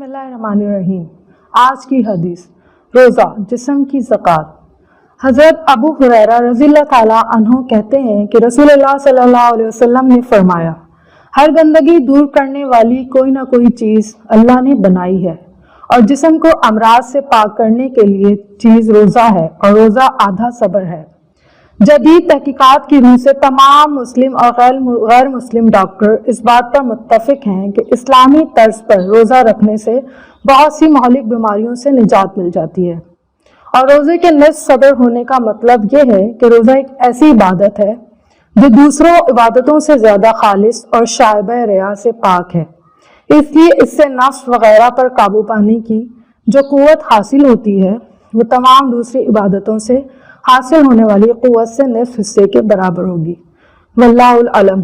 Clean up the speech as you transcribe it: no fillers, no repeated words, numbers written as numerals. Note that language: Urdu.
اللہ الرحمن الرحیم۔ آج کی حدیث، روزہ جسم کی زکوٰۃ۔ حضرت ابو ہریرہ رضی اللہ تعالیٰ عنہ کہتے ہیں کہ رسول اللہ صلی اللہ علیہ وسلم نے فرمایا، ہر گندگی دور کرنے والی کوئی نہ کوئی چیز اللہ نے بنائی ہے، اور جسم کو امراض سے پاک کرنے کے لیے چیز روزہ ہے، اور روزہ آدھا صبر ہے۔ جدید تحقیقات کی روح سے تمام مسلم اور غیر مسلم ڈاکٹر اس بات پر متفق ہیں کہ اسلامی طرز پر روزہ رکھنے سے بہت سی مہلک بیماریوں سے نجات مل جاتی ہے، اور روزے کے نصف صبر ہونے کا مطلب یہ ہے کہ روزہ ایک ایسی عبادت ہے جو دوسروں عبادتوں سے زیادہ خالص اور شائبہ ریا سے پاک ہے، اس لیے اس سے نفس وغیرہ پر قابو پانے کی جو قوت حاصل ہوتی ہے وہ تمام دوسری عبادتوں سے حاصل ہونے والی قوت سے نصف حصے کے برابر ہوگی۔ واللہ اعلم۔